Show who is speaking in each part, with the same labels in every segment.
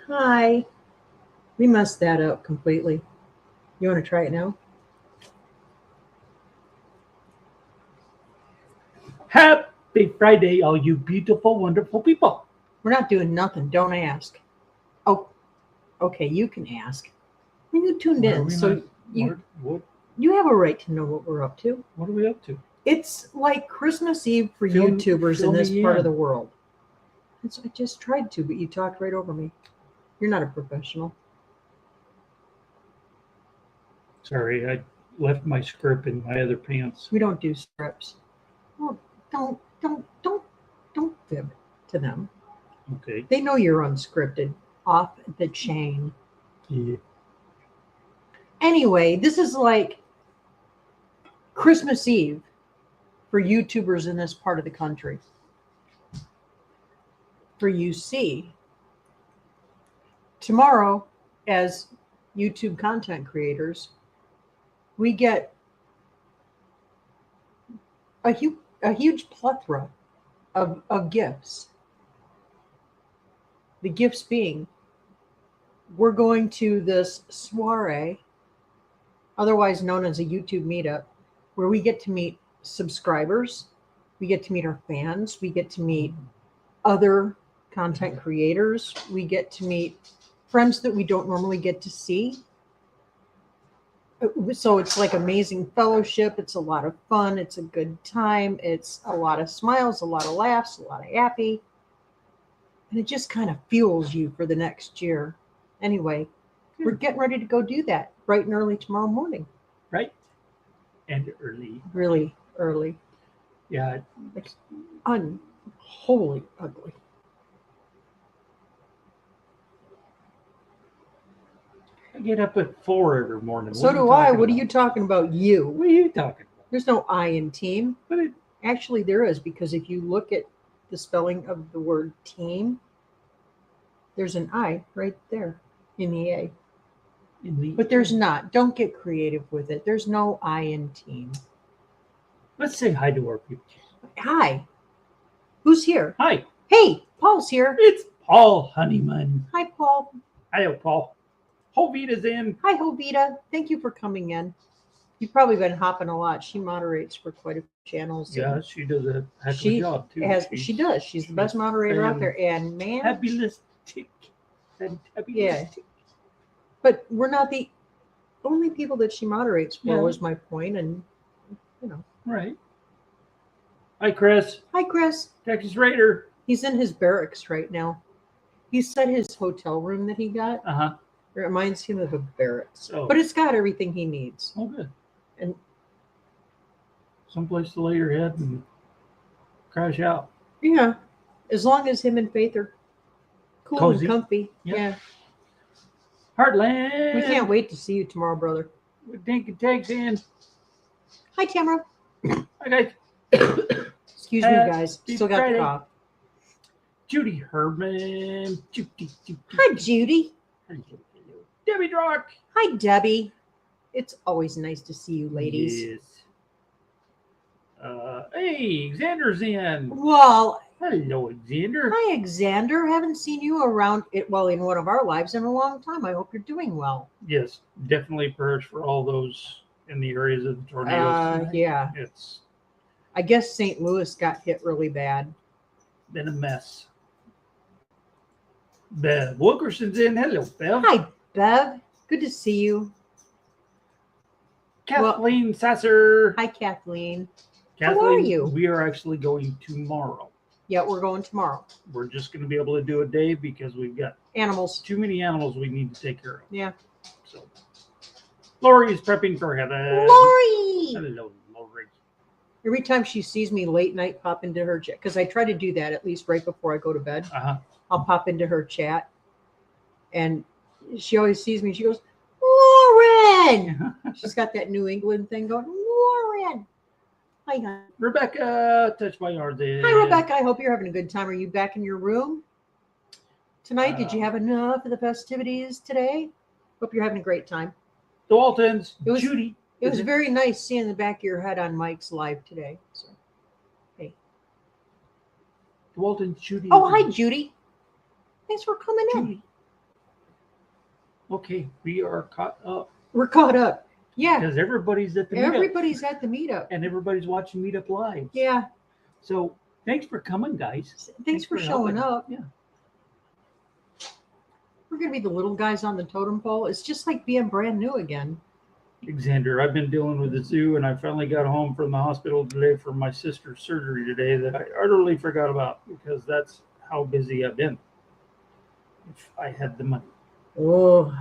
Speaker 1: Hi. We messed that up completely. You want to try it now?
Speaker 2: Happy Friday, all you beautiful, wonderful people.
Speaker 1: We're not doing nothing. Don't ask. Oh, okay. You can ask. When you tuned
Speaker 2: What are
Speaker 1: in,
Speaker 2: we
Speaker 1: so
Speaker 2: not?
Speaker 1: you
Speaker 2: What
Speaker 1: you have a right to know what we're up to.
Speaker 2: what are we up to?
Speaker 1: It's like Christmas Eve for
Speaker 2: Fill-
Speaker 1: YouTubers
Speaker 2: fill
Speaker 1: in this
Speaker 2: me
Speaker 1: part of
Speaker 2: in.
Speaker 1: the world. I just tried to, but you talked right over me. You're not a professional.
Speaker 2: Sorry, I left my script in my other pants.
Speaker 1: We don't do scripts. Well, don't fib to them.
Speaker 2: Okay.
Speaker 1: They know you're unscripted, off the chain.
Speaker 2: Yeah.
Speaker 1: Anyway, this is like Christmas Eve for YouTubers in this part of the country. For UC, tomorrow, as YouTube content creators, we get a huge plethora of gifts. The gifts being, we're going to this soiree, otherwise known as a YouTube meetup, where we get to meet subscribers, we get to meet our fans, we get to meet other content creators, we get to meet friends that we don't normally get to see. So it's like amazing fellowship. It's a lot of fun. It's a good time. It's a lot of smiles, a lot of laughs, a lot of happy. And it just kind of fuels you for the next year. Anyway, we're getting ready to go do that bright and early tomorrow morning.
Speaker 2: Right? And early.
Speaker 1: Really early.
Speaker 2: Yeah.
Speaker 1: Like unholy ugly.
Speaker 2: I get up at 4 every morning.
Speaker 1: So
Speaker 2: are you
Speaker 1: do I.
Speaker 2: talking
Speaker 1: What are
Speaker 2: about?
Speaker 1: you talking about? You.
Speaker 2: What are you talking about?
Speaker 1: There's no I in team.
Speaker 2: But it,
Speaker 1: Actually, there is, because if you look at the spelling of the word team, there's an I right there in the A.
Speaker 2: in the
Speaker 1: But there's not. Don't get creative with it. There's no I in team.
Speaker 2: Let's say hi to our people.
Speaker 1: Hi. Who's here?
Speaker 2: Hi,
Speaker 1: Hey, Paul's here.
Speaker 2: it's Paul Honeyman.
Speaker 1: Hi, Paul.
Speaker 2: Hi, Paul. Jovita's in.
Speaker 1: Hi, Jovita. Thank you for coming in. You've probably been hopping a lot. She moderates for quite a few channels.
Speaker 2: Yeah, she does a heck of a
Speaker 1: She
Speaker 2: job too.
Speaker 1: she does. She's the best moderator out there. And man,
Speaker 2: Fabulous tick.
Speaker 1: Yeah. But we're not the only people that she moderates for,
Speaker 2: Yeah.
Speaker 1: was my point. And,
Speaker 2: Right. Hi, Chris.
Speaker 1: hi, Chris.
Speaker 2: Texas Raider.
Speaker 1: He's in his barracks right now. He said his hotel room that he got,
Speaker 2: Uh huh.
Speaker 1: it reminds him of a barracks.
Speaker 2: Oh.
Speaker 1: But it's got everything he needs.
Speaker 2: Oh, good.
Speaker 1: And
Speaker 2: someplace to lay your head and crash out.
Speaker 1: yeah, as long as him and Faith are cool
Speaker 2: Cozy.
Speaker 1: and comfy.
Speaker 2: Yep.
Speaker 1: Yeah.
Speaker 2: Heartland.
Speaker 1: We can't wait to see you tomorrow, brother.
Speaker 2: With Dink and Tags in.
Speaker 1: Hi, Tamara.
Speaker 2: Hi, guys.
Speaker 1: Excuse me, guys.
Speaker 2: Happy
Speaker 1: Still got
Speaker 2: Friday.
Speaker 1: the cough.
Speaker 2: Judy Herman. Judy.
Speaker 1: Hi, Judy.
Speaker 2: Hello. Debbie Drock.
Speaker 1: Hi, Debbie. It's always nice to see you, ladies.
Speaker 2: Yes. Hey, Xander's in.
Speaker 1: Well,
Speaker 2: Hello, Xander.
Speaker 1: hi, Xander. Haven't seen you around in one of our lives in a long time. I hope you're doing well.
Speaker 2: Yes, definitely prayers for all those in the areas of the tornadoes. tonight.
Speaker 1: Yeah.
Speaker 2: It's
Speaker 1: I guess St. Louis got hit really bad.
Speaker 2: been a mess. Bev Wilkerson's in. Hello, Bev.
Speaker 1: Hi, Bev. Good to see you.
Speaker 2: Kathleen Sasser.
Speaker 1: Hi, Kathleen.
Speaker 2: Kathleen,
Speaker 1: How are you?
Speaker 2: We are actually going tomorrow.
Speaker 1: Yeah, we're going tomorrow.
Speaker 2: We're just going to be able to do a day because we've got
Speaker 1: Animals.
Speaker 2: too many animals we need to take care of.
Speaker 1: Yeah.
Speaker 2: So, Lori is prepping for heaven.
Speaker 1: Lori!
Speaker 2: Hello, Lori.
Speaker 1: Every time she sees me late night pop into her chat, because I try to do that at least right before I go to bed.
Speaker 2: Uh-huh.
Speaker 1: I'll pop into her chat, and she always sees me. She goes, Lauren! She's got that New England thing going, Lauren! Hi, honey.
Speaker 2: Rebecca, touch my yard there.
Speaker 1: Hi, Rebecca. I hope you're having a good time. Are you back in your room tonight? Did you have enough of the festivities today? Hope you're having a great time.
Speaker 2: The Waltons,
Speaker 1: It was-
Speaker 2: Judy.
Speaker 1: It was very nice seeing the back of your head on Mike's live today. So, hey.
Speaker 2: The Waltons, Judy.
Speaker 1: Oh, hi, Judy. Thanks for coming in.
Speaker 2: Judy. Okay, we are caught up
Speaker 1: We're caught up. Yeah,
Speaker 2: because everybody's at the meetup
Speaker 1: everybody's at the meetup.
Speaker 2: and everybody's watching Meetup Live.
Speaker 1: Yeah,
Speaker 2: So thanks for coming, guys.
Speaker 1: thanks for showing
Speaker 2: helping.
Speaker 1: up.
Speaker 2: Yeah.
Speaker 1: We're gonna be the little guys on the totem pole. It's just like being brand new again.
Speaker 2: Xander, I've been dealing with the zoo, and I finally got home from the hospital today for my sister's surgery today that I utterly forgot about because that's how busy I've been. If I had the money,
Speaker 1: Oh,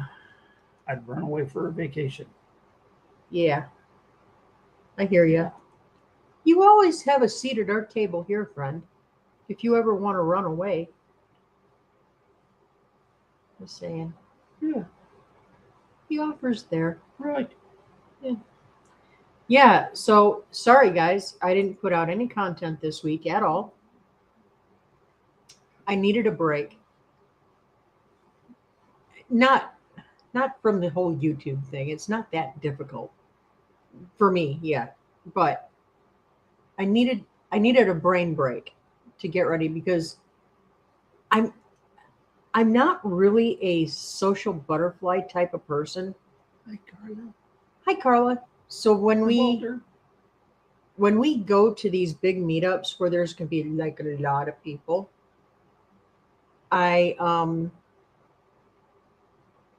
Speaker 2: I'd run away for a vacation.
Speaker 1: yeah. I hear you. You always have a seat at our table here, friend. If you ever want to run away. Just saying.
Speaker 2: Yeah,
Speaker 1: The offer's there.
Speaker 2: right.
Speaker 1: Yeah, so sorry guys, I didn't put out any content this week at all. I needed a break. Not from the whole YouTube thing. It's not that difficult for me, yeah. But I needed a brain break to get ready because I'm not really a social butterfly type of person.
Speaker 2: Hi, Carla.
Speaker 1: Hi Carla. So when
Speaker 2: Walter.
Speaker 1: we go to these big meetups where there's going to be like a lot of people, I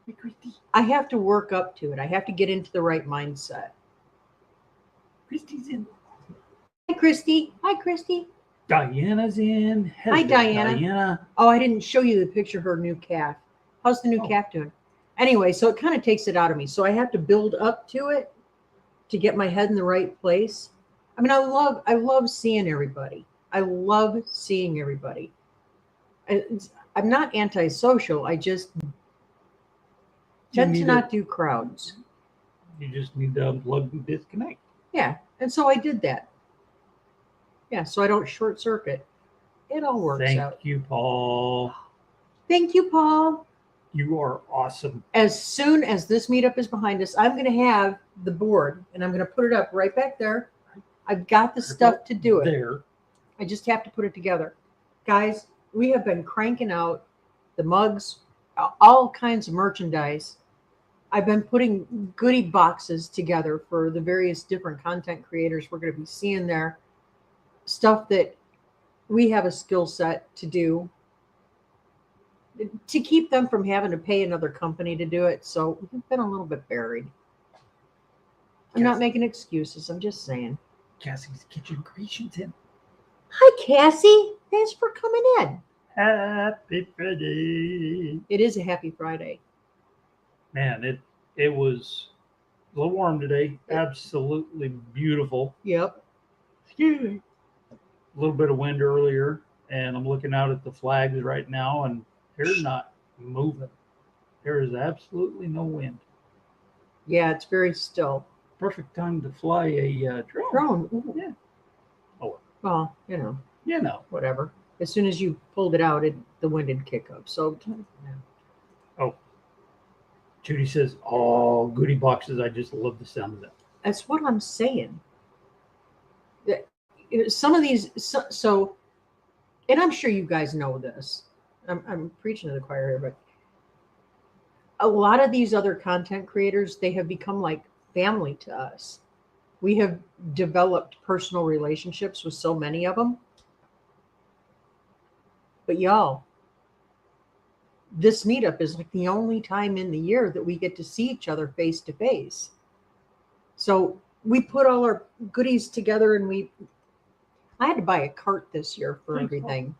Speaker 2: Hey, Christy.
Speaker 1: have to work up to it. I have to get into the right mindset.
Speaker 2: Christy's in.
Speaker 1: Hi Christy. Hi Christy.
Speaker 2: Diana's in. Hello,
Speaker 1: Hi, Diana.
Speaker 2: Diana.
Speaker 1: Oh, I didn't show you the picture of her new calf. How's the new
Speaker 2: Oh.
Speaker 1: calf doing? Anyway, so it kind of takes it out of me. So I have to build up to it to get my head in the right place. I mean, I love seeing everybody. I love seeing everybody. I'm not antisocial. I just tend to not do crowds.
Speaker 2: You just need to unplug and disconnect.
Speaker 1: Yeah, and so I did that. Yeah, so I don't short circuit. It all works
Speaker 2: Thank
Speaker 1: out.
Speaker 2: you, Paul.
Speaker 1: Thank you, Paul.
Speaker 2: You are awesome.
Speaker 1: As soon as this meetup is behind us, I'm going to have the board and I'm going to put it up right back there. I've got the stuff to do it.
Speaker 2: There.
Speaker 1: I just have to put it together. Guys, we have been cranking out the mugs, all kinds of merchandise. I've been putting goodie boxes together for the various different content creators we're going to be seeing there. Stuff that we have a skill set to do to keep them from having to pay another company to do it. So we've been a little bit buried. I'm not making excuses. I'm just saying.
Speaker 2: Cassie's Kitchen Creations in.
Speaker 1: Hi, Cassie. Thanks for coming in.
Speaker 2: Happy Friday.
Speaker 1: It is a happy Friday.
Speaker 2: Man, it was a little warm today. Absolutely beautiful.
Speaker 1: Yep.
Speaker 2: Excuse me. A little bit of wind earlier, and I'm looking out at the flags right now, and they're not moving. There is absolutely no wind.
Speaker 1: Yeah, it's very still.
Speaker 2: Perfect time to fly a drone.
Speaker 1: Drone. Ooh.
Speaker 2: Yeah. Oh.
Speaker 1: Well,
Speaker 2: You know.
Speaker 1: whatever. As soon as you pulled it out, the wind would kick up. So,
Speaker 2: Oh. Judy says, "Oh, goodie boxes! I just love the sound of that."
Speaker 1: that's what I'm saying. Some of these, so, and I'm sure you guys know this. I'm preaching to the choir here, but a lot of these other content creators, they have become like family to us. We have developed personal relationships with so many of them. But y'all, this meetup is like the only time in the year that we get to see each other face to face. So we put all our goodies together and I had to buy a cart this year for
Speaker 2: Thanks,
Speaker 1: everything.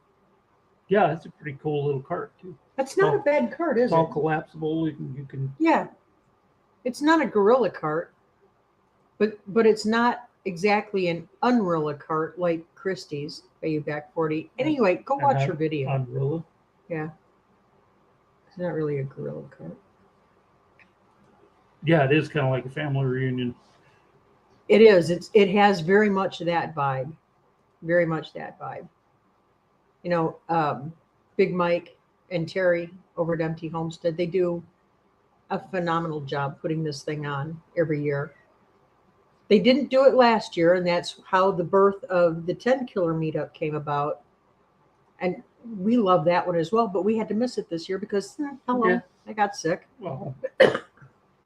Speaker 2: Yeah, it's a pretty cool little cart too.
Speaker 1: That's not a bad cart, is
Speaker 2: It's all
Speaker 1: it?
Speaker 2: collapsible. You can.
Speaker 1: Yeah. It's not a gorilla cart, but it's not exactly an unrilla cart like Christie's Bayou Back 40. Anyway, go watch her video.
Speaker 2: Unrilla.
Speaker 1: Yeah. It's not really a gorilla cart.
Speaker 2: Yeah, it is kind of like a family reunion.
Speaker 1: It is. It has very much that vibe. Very much that vibe. Big Mike and Terry over at Empty Homestead, they do a phenomenal job putting this thing on every year. They didn't do it last year, and that's how the birth of the 10 Killer meetup came about. And we love that one as well, but we had to miss it this year because hello,
Speaker 2: Yeah.
Speaker 1: I got sick.
Speaker 2: Well, I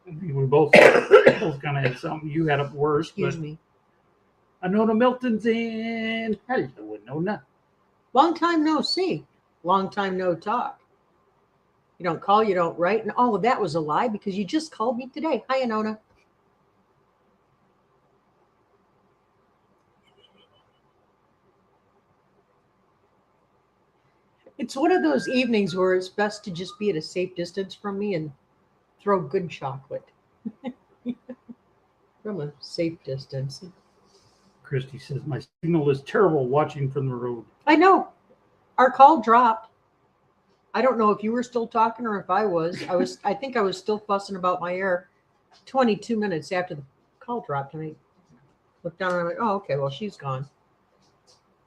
Speaker 2: mean, we both kind of had something. You had it worse.
Speaker 1: Excuse
Speaker 2: but
Speaker 1: me.
Speaker 2: Anona Milton's in. Hello, Anona.
Speaker 1: Long time no see. Long time no talk. You don't call, you don't write, and all of that was a lie because you just called me today. Hi, Anona. It's one of those evenings where it's best to just be at a safe distance from me and throw good chocolate from a safe distance.
Speaker 2: Christy says, my signal is terrible watching from the road.
Speaker 1: I know. Our call dropped. I don't know if you were still talking or if I was. I think I was still fussing about my hair 22 minutes after the call dropped. And I looked down and I'm like, oh, okay, well, she's gone.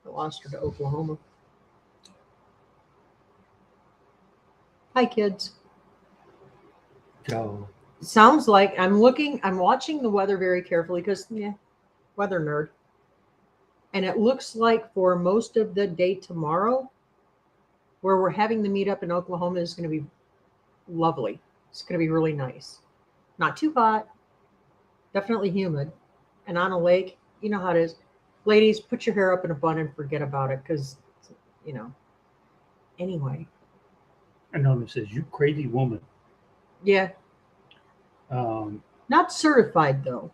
Speaker 1: I lost her to Oklahoma. Hi, kids.
Speaker 2: Oh.
Speaker 1: Sounds like I'm watching the weather very carefully because, weather nerd. And it looks like for most of the day tomorrow, where we're having the meetup in Oklahoma, is going to be lovely. It's going to be really nice. Not too hot, definitely humid. And on a lake, you know how it is. Ladies, put your hair up in a bun and forget about it because, anyway.
Speaker 2: Anona says, you crazy woman.
Speaker 1: Yeah. Not certified, though.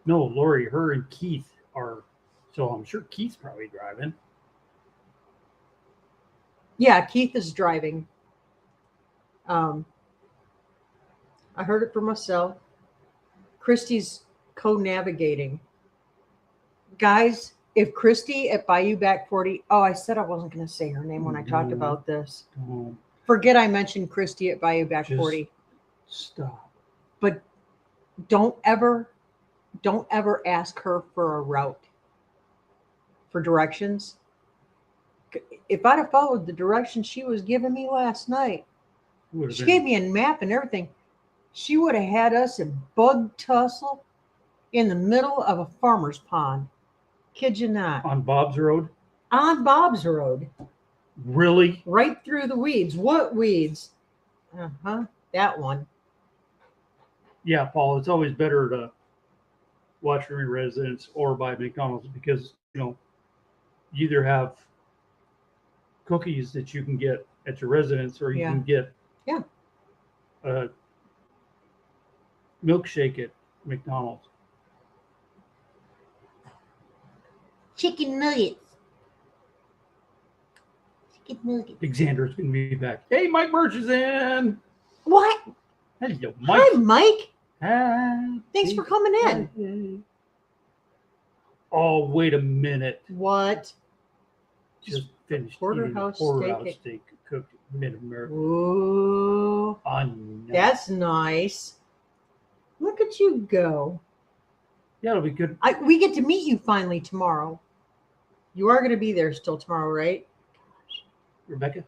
Speaker 2: No, Lori, her and Keith are. So I'm sure Keith's probably driving.
Speaker 1: Yeah, Keith is driving. I heard it for myself. Christy's co-navigating. Guys, if Christy at Bayou Back 40, I said I wasn't going to say her name when I talked about this. Forget I mentioned Christy at Bayou Back 40.
Speaker 2: Stop.
Speaker 1: But don't ever ask her for a route, for directions. If I'd have followed the directions she was giving me last night, she gave me a map and everything. She would have had us in Bug Tussle in the middle of a farmer's pond. Kid you not.
Speaker 2: On Bob's Road?
Speaker 1: On Bob's Road.
Speaker 2: Really?
Speaker 1: Right through the weeds. What weeds? That one.
Speaker 2: Yeah, Paul, it's always better to watch from your residence or buy McDonald's because, you either have cookies that you can get at your residence or you can get a milkshake at McDonald's.
Speaker 1: Chicken nuggets. Chicken nuggets.
Speaker 2: Xander's going to be back. Hey, Mike Birch is in.
Speaker 1: What?
Speaker 2: Hello, Mike.
Speaker 1: Hi, Mike.
Speaker 2: Hi.
Speaker 1: Thanks for coming in.
Speaker 2: Oh, wait a minute.
Speaker 1: What?
Speaker 2: Just finished
Speaker 1: porterhouse
Speaker 2: steak cooked mid-America.
Speaker 1: Ooh. That's nice. Look at you go.
Speaker 2: Yeah, it'll be good.
Speaker 1: We get to meet you finally tomorrow. You are going to be there still tomorrow, right?
Speaker 2: Rebecca,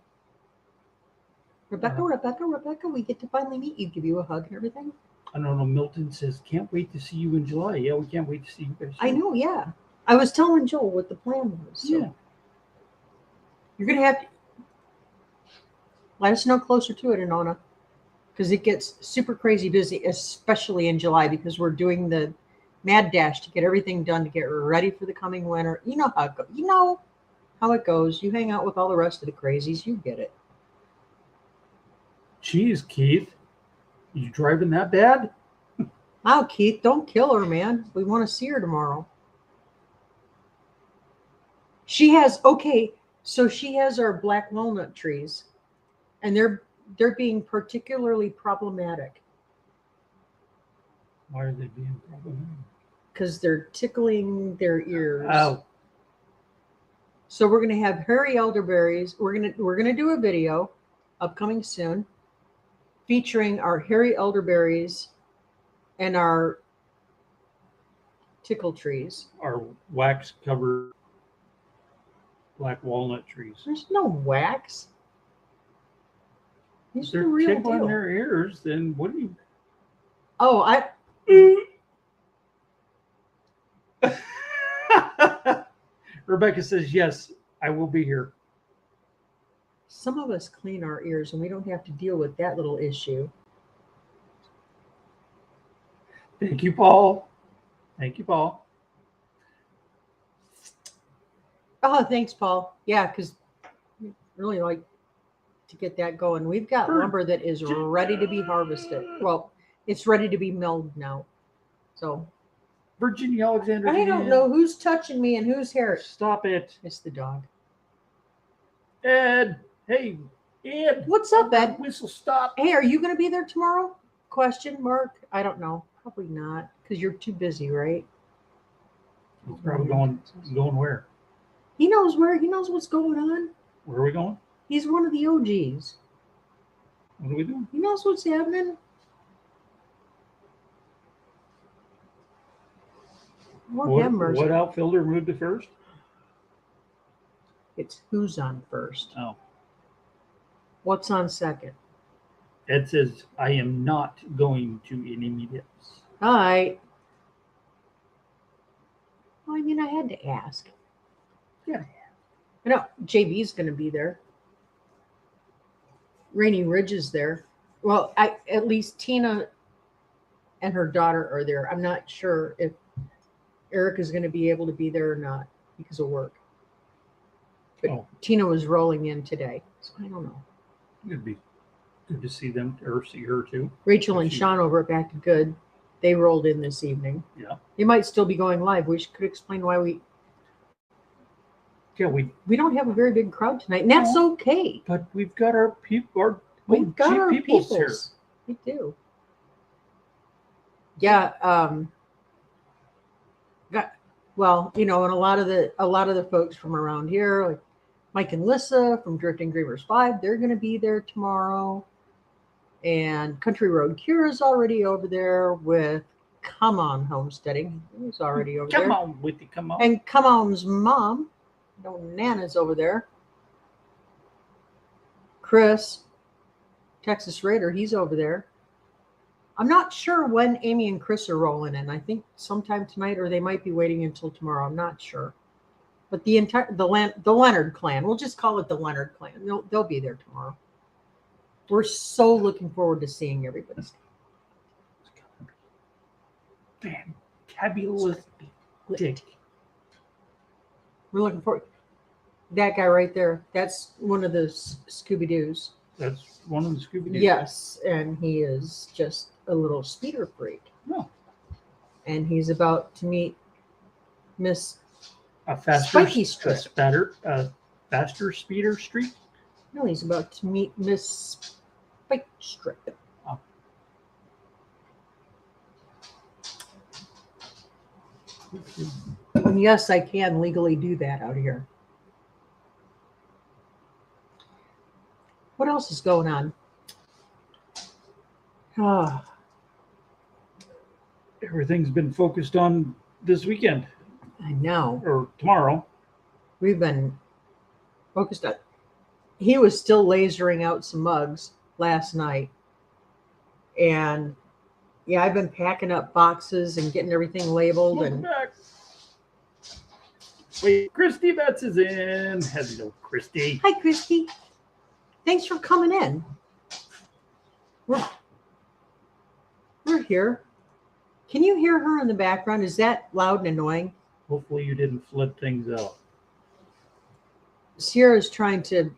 Speaker 1: we get to finally meet you, give you a hug and everything.
Speaker 2: I don't know. Milton says, can't wait to see you in July. Yeah, we can't wait to see you guys.
Speaker 1: I know, yeah. I was telling Joel what the plan was. So.
Speaker 2: Yeah.
Speaker 1: You're going to have to let us know closer to it, Anona, because it gets super crazy busy, especially in July, because we're doing the mad dash to get everything done to get ready for the coming winter. You know how it goes. You know how it goes. You hang out with all the rest of the crazies. You get it.
Speaker 2: Jeez, Keith, you driving that bad?
Speaker 1: Oh, Keith, don't kill her, man. We want to see her tomorrow. She has our black walnut trees, and they're being particularly problematic.
Speaker 2: Why are they being problematic?
Speaker 1: Because they're tickling their ears.
Speaker 2: Oh.
Speaker 1: So we're gonna have hairy elderberries. We're gonna do a video upcoming soon featuring our hairy elderberries and our tickle trees.
Speaker 2: Our wax covered black walnut trees.
Speaker 1: There's no wax. These
Speaker 2: They're
Speaker 1: are real
Speaker 2: tickling
Speaker 1: deal.
Speaker 2: their ears. Then what do you?
Speaker 1: Oh,
Speaker 2: Rebecca says, yes, I will be here.
Speaker 1: Some of us clean our ears and we don't have to deal with that little issue.
Speaker 2: Thank you, Paul. Thank you, Paul.
Speaker 1: Oh, thanks, Paul. Yeah, because we really like to get that going. We've got lumber that is ready to be harvested. Well, it's ready to be milled now. So
Speaker 2: Virginia Alexander.
Speaker 1: I don't know who's touching me and whose hair.
Speaker 2: Stop it.
Speaker 1: It's the dog.
Speaker 2: Ed. Hey, Ed.
Speaker 1: What's up, Ed?
Speaker 2: Whistle stop.
Speaker 1: Hey, are you going to be there tomorrow? Question mark. I don't know. Probably not, because you're too busy, right?
Speaker 2: He's probably going where?
Speaker 1: He knows where. He knows what's going on.
Speaker 2: Where are we going?
Speaker 1: He's one of the OGs.
Speaker 2: What are we doing?
Speaker 1: He knows what's happening.
Speaker 2: What outfielder moved to first?
Speaker 1: It's who's on first.
Speaker 2: Oh.
Speaker 1: What's on second?
Speaker 2: Ed says, I am not going to any meetups.
Speaker 1: All right. Well, I mean, I had to ask.
Speaker 2: Yeah.
Speaker 1: I know JB's going to be there. Rainy Ridge is there. Well, at least Tina and her daughter are there. I'm not sure if Eric is going to be able to be there or not because of work. But Tina was rolling in today, so I don't know.
Speaker 2: It'd be good to see them or see her too.
Speaker 1: Rachel and Sean over at Back to Good, they rolled in this evening.
Speaker 2: Yeah.
Speaker 1: They might still be going live. We could explain why we don't have a very big crowd tonight, and that's okay.
Speaker 2: But we've got our people.
Speaker 1: We've got our peoples
Speaker 2: here.
Speaker 1: We do. Yeah. Well, and a lot of the folks from around here, like Mike and Lissa from Drifting Dreamers 5, they're going to be there tomorrow. And Country Road Cure is already over there with Come On Homesteading. He's already over there.
Speaker 2: Come on, Witty, come on.
Speaker 1: And Come On's mom, Nana's over there. Chris, Texas Raider, he's over there. I'm not sure when Amy and Chris are rolling in. I think sometime tonight, or they might be waiting until tomorrow. I'm not sure. But the Leonard clan, we'll just call it the Leonard clan. They'll be there tomorrow. We're so looking forward to seeing everybody.
Speaker 2: Fantabulous.
Speaker 1: We're looking forward. That guy right there, that's one of the Scooby-Doos.
Speaker 2: That's one of the Scooby-Doos.
Speaker 1: Yes, and he is just a little speeder freak.
Speaker 2: No.
Speaker 1: And he's about to meet Miss
Speaker 2: Spiky
Speaker 1: Strip.
Speaker 2: Faster Speeder Street?
Speaker 1: No, he's about to meet Miss Spike Strip.
Speaker 2: Oh.
Speaker 1: And yes, I can legally do that out here. What else is going on?
Speaker 2: Everything's been focused on this weekend.
Speaker 1: I know.
Speaker 2: Or tomorrow.
Speaker 1: We've been focused on. He was still lasering out some mugs last night. And yeah, I've been packing up boxes and getting everything labeled.
Speaker 2: Welcome back. Wait, Christy Betts is in. Hello, Christy.
Speaker 1: Hi, Christy. Thanks for coming in. We're here. Can you hear her in the background? Is that loud and annoying?
Speaker 2: Hopefully you didn't flip things out.
Speaker 1: Sierra's trying to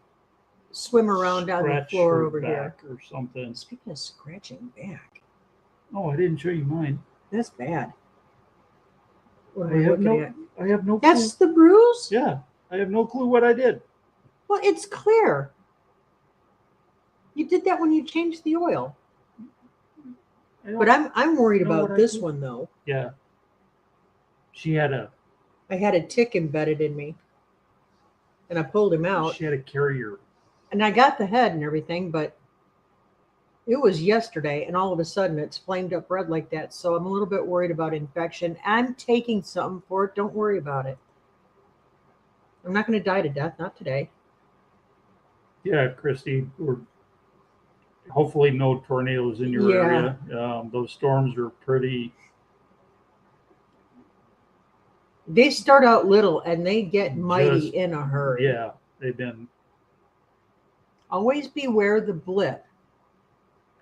Speaker 1: swim around on the floor over here.
Speaker 2: Or something.
Speaker 1: Speaking of scratching back.
Speaker 2: Oh, I didn't show you mine.
Speaker 1: That's bad. What
Speaker 2: I have no clue.
Speaker 1: That's the bruise?
Speaker 2: Yeah. I have no clue what I did.
Speaker 1: Well, it's clear. You did that when you changed the oil. But I'm worried about this one though.
Speaker 2: Yeah.
Speaker 1: I had a tick embedded in me. And I pulled him out.
Speaker 2: She had a carrier.
Speaker 1: And I got the head and everything, but it was yesterday and all of a sudden it's flamed up red like that. So I'm a little bit worried about infection. I'm taking something for it. Don't worry about it. I'm not going to die to death. Not today.
Speaker 2: Yeah, Christy, hopefully no tornadoes in your area. Those storms are pretty.
Speaker 1: They start out little and they get mighty in a hurry.
Speaker 2: Yeah, they've been
Speaker 1: Always beware the blip.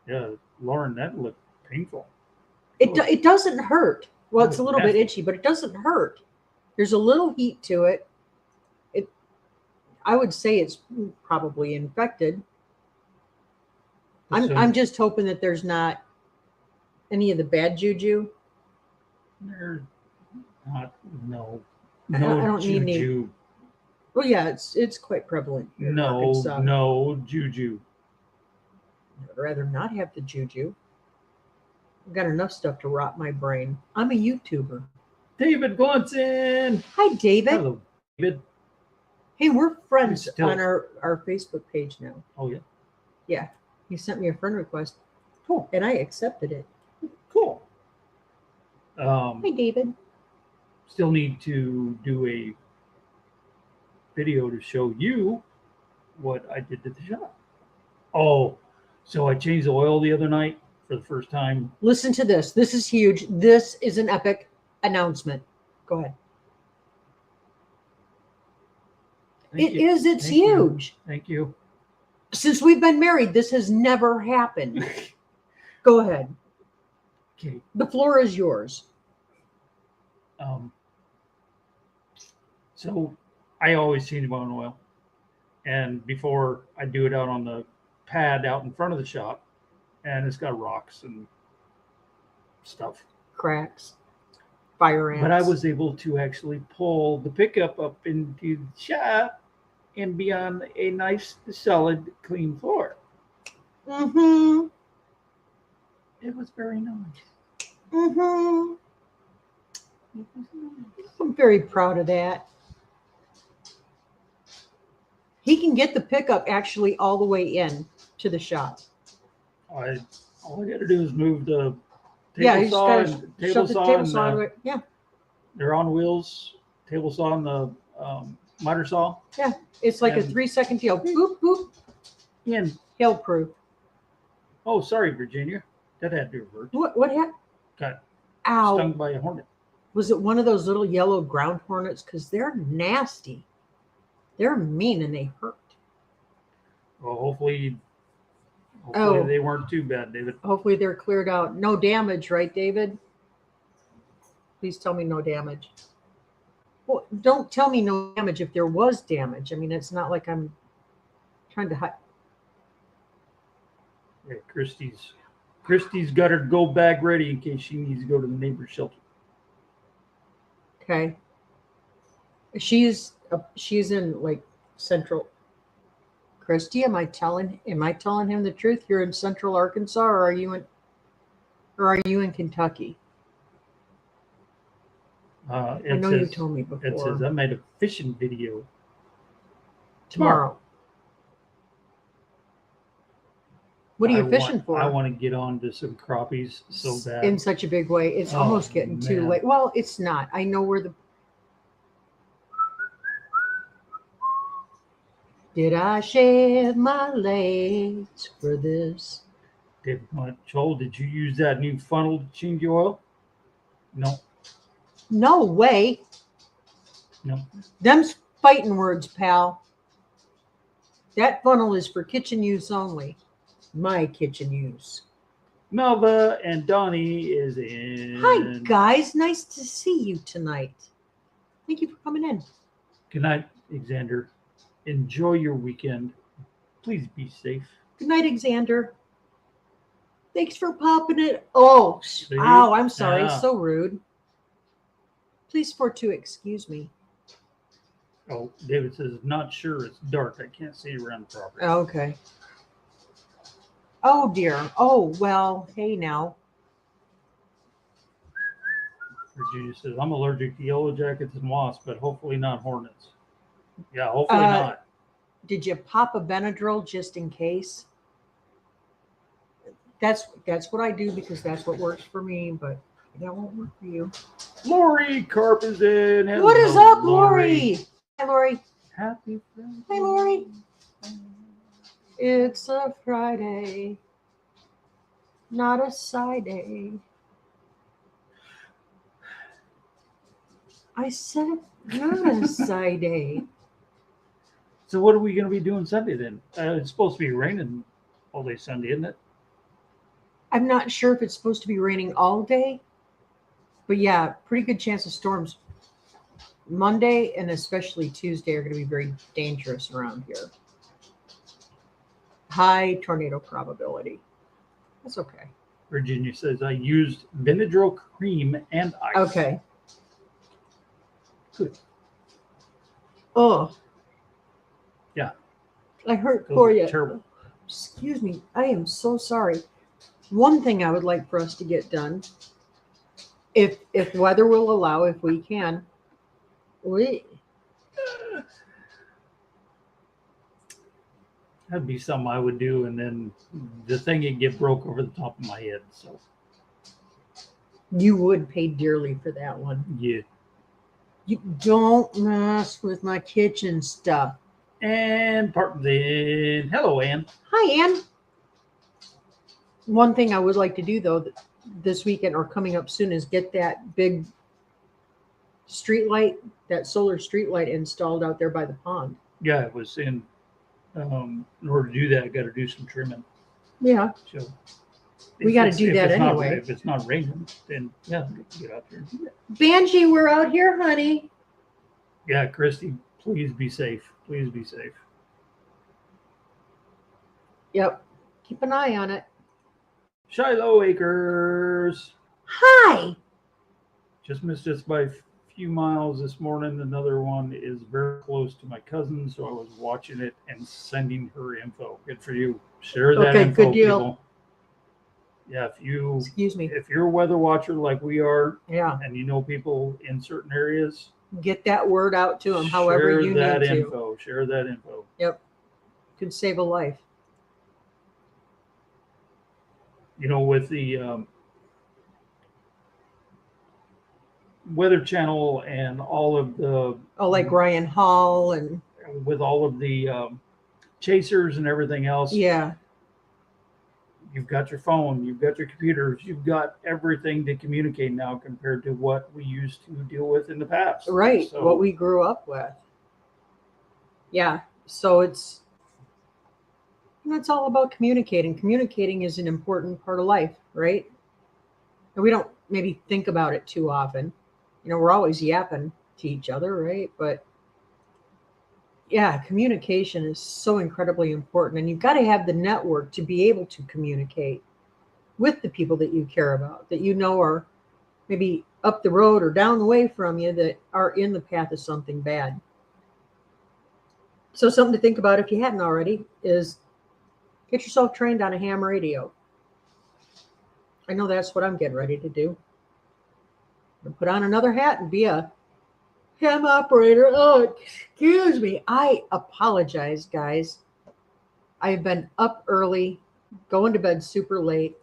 Speaker 2: Yeah, Lauren, that looked painful.
Speaker 1: It doesn't hurt. Well, it's a
Speaker 2: Oh,
Speaker 1: little bit
Speaker 2: nasty.
Speaker 1: itchy, but it doesn't hurt. There's a little heat to it. I would say it's probably infected.
Speaker 2: So
Speaker 1: I'm just hoping that there's not any of the bad juju.
Speaker 2: there's not no
Speaker 1: I
Speaker 2: no
Speaker 1: don't need any.
Speaker 2: juju.
Speaker 1: Well, yeah, it's quite prevalent here in
Speaker 2: No,
Speaker 1: Arkansas.
Speaker 2: no juju.
Speaker 1: I'd rather not have the juju. I've got enough stuff to rot my brain. I'm a YouTuber.
Speaker 2: David Glunson.
Speaker 1: Hi, David.
Speaker 2: Hello, David.
Speaker 1: Hey, we're friends
Speaker 2: Still-
Speaker 1: on our Facebook page now.
Speaker 2: Oh yeah.
Speaker 1: Yeah, he sent me a friend request,
Speaker 2: Cool.
Speaker 1: and I accepted it.
Speaker 2: Cool.
Speaker 1: Hi, David.
Speaker 2: Still need to do a video to show you what I did to the shop. Oh, so I changed the oil the other night for the first time.
Speaker 1: Listen to this. This is huge. This is an epic announcement. Go ahead.
Speaker 2: Thank
Speaker 1: It
Speaker 2: you.
Speaker 1: is. It's
Speaker 2: Thank you.
Speaker 1: huge.
Speaker 2: Thank you.
Speaker 1: Since we've been married, this has never happened. Go ahead.
Speaker 2: Okay.
Speaker 1: The floor is yours.
Speaker 2: So I always change my own oil, and before I do it out on the pad out in front of the shop, and it's got rocks and stuff.
Speaker 1: Cracks. Fire ants.
Speaker 2: But I was able to actually pull the pickup up into the shop and be on a nice, solid, clean floor.
Speaker 1: Mm-hmm.
Speaker 2: It was very nice.
Speaker 1: Mm-hmm. I'm very proud of that. He can get the pickup actually all the way in to the shop.
Speaker 2: All I got to do is move the
Speaker 1: Yeah,
Speaker 2: table
Speaker 1: you just
Speaker 2: saw
Speaker 1: gotta
Speaker 2: and table
Speaker 1: shove the
Speaker 2: saw.
Speaker 1: table
Speaker 2: And,
Speaker 1: saw. Yeah,
Speaker 2: they're on wheels. Table saw and the miter saw.
Speaker 1: it's like a
Speaker 2: And-
Speaker 1: 3-second deal. Boop boop.
Speaker 2: And
Speaker 1: Hail proof.
Speaker 2: oh, sorry, Virginia, that had to hurt.
Speaker 1: What happened?
Speaker 2: Got
Speaker 1: Ow!
Speaker 2: stung by a hornet.
Speaker 1: Was it one of those little yellow ground hornets? Because they're nasty. They're mean and they hurt.
Speaker 2: Well, hopefully
Speaker 1: Oh.
Speaker 2: they weren't too bad, David.
Speaker 1: Hopefully they're cleared out. No damage, right, David? Please tell me no damage. Well, don't tell me no damage if there was damage. I mean, it's not like I'm trying to hide.
Speaker 2: Yeah, Christy's got her go bag ready in case she needs to go to the neighbor's shelter.
Speaker 1: Okay. She's in like central. Christy, am I telling him the truth? You're in central Arkansas, or are you in Kentucky? I know you told me before.
Speaker 2: It says I made a fishing video
Speaker 1: tomorrow. What are you fishing for?
Speaker 2: I want to get on to some crappies so bad.
Speaker 1: In such a big way. It's
Speaker 2: Oh,
Speaker 1: almost getting too
Speaker 2: man.
Speaker 1: late. Well, it's not. I know where the. Did I shed my legs for this?
Speaker 2: Joel, did you use that new funnel to change your oil? No.
Speaker 1: No way.
Speaker 2: No.
Speaker 1: Them's fighting words, pal. That funnel is for kitchen use only. My kitchen use.
Speaker 2: Melva and Donnie is in.
Speaker 1: Hi, guys. Nice to see you tonight. Thank you for coming in.
Speaker 2: Good night, Alexander. Enjoy your weekend. Please be safe.
Speaker 1: Good night, Alexander. Thanks for popping it. Oh,
Speaker 2: See?
Speaker 1: wow. I'm sorry.
Speaker 2: Yeah.
Speaker 1: So rude. Please to excuse me.
Speaker 2: Oh, David says, not sure. It's dark. I can't see around the property.
Speaker 1: Okay. Oh, dear. Oh, well, hey now.
Speaker 2: Virginia says, I'm allergic to yellow jackets and wasps, but hopefully not hornets. Yeah, hopefully not.
Speaker 1: Did you pop a Benadryl just in case? That's what I do because that's what works for me, but that won't work for you.
Speaker 2: Lori Carp is in. Hello,
Speaker 1: What is up, Lori? Hi, Lori.
Speaker 2: Happy Friday.
Speaker 1: Hi, Lori. It's a Friday, not a side day. I said not a side day.
Speaker 2: So what are we going to be doing Sunday then? It's supposed to be raining all day Sunday, isn't it?
Speaker 1: I'm not sure if it's supposed to be raining all day, but yeah, pretty good chance of storms. Monday and especially Tuesday are going to be very dangerous around here. High tornado probability. That's okay.
Speaker 2: Virginia says I used Benadryl cream and ice.
Speaker 1: Okay.
Speaker 2: Good.
Speaker 1: Oh.
Speaker 2: Yeah.
Speaker 1: I hurt
Speaker 2: Those
Speaker 1: for
Speaker 2: are
Speaker 1: you.
Speaker 2: terrible.
Speaker 1: Excuse me. I am so sorry. One thing I would like for us to get done, if weather will allow, if we can,
Speaker 2: That'd be something I would do, and then the thing would get broke over the top of my head. So
Speaker 1: you would pay dearly for that one.
Speaker 2: yeah.
Speaker 1: You don't mess with my kitchen stuff.
Speaker 2: And then hello, Ann.
Speaker 1: Hi, Ann. One thing I would like to do though this weekend or coming up soon is get that big street light, that solar street light installed out there by the pond.
Speaker 2: Yeah, it was in order to do that, I got to do some trimming.
Speaker 1: Yeah.
Speaker 2: So
Speaker 1: We got to do that anyway.
Speaker 2: If it's not raining, then yeah, get out there and do that.
Speaker 1: Banshee, we're out here, honey.
Speaker 2: Yeah, Christy, please be safe. Please be safe.
Speaker 1: Yep. Keep an eye on it.
Speaker 2: Shiloh Acres.
Speaker 1: Hi.
Speaker 2: Just missed us by a few miles this morning. Another one is very close to my cousin, so I was watching it and sending her info. Good for you. Share that
Speaker 1: Okay,
Speaker 2: info,
Speaker 1: good deal.
Speaker 2: people. Yeah,
Speaker 1: Excuse me.
Speaker 2: if you're a weather watcher like we are,
Speaker 1: Yeah.
Speaker 2: and you know people in certain areas,
Speaker 1: Get that word out to them however
Speaker 2: share
Speaker 1: you
Speaker 2: that
Speaker 1: need to.
Speaker 2: info. Share that info.
Speaker 1: Yep. Could save a life.
Speaker 2: You know, with the Weather Channel and all of the
Speaker 1: Oh, like Ryan Hall and
Speaker 2: with all of the chasers and everything else.
Speaker 1: yeah.
Speaker 2: You've got your phone, you've got your computers, you've got everything to communicate now compared to what we used to deal with in the past.
Speaker 1: Right.
Speaker 2: So,
Speaker 1: What we grew up with. Yeah. So it's all about communicating. Communicating is an important part of life, right? And we don't maybe think about it too often. You know, we're always yapping to each other, right? But yeah, communication is so incredibly important. And you've got to have the network to be able to communicate with the people that you care about, that you know are maybe up the road or down the way from you that are in the path of something bad. So something to think about if you hadn't already is get yourself trained on a ham radio. I know that's what I'm getting ready to do. I'm gonna put on another hat and be a ham operator. Oh, excuse me. I apologize, guys. I've been up early, going to bed super late,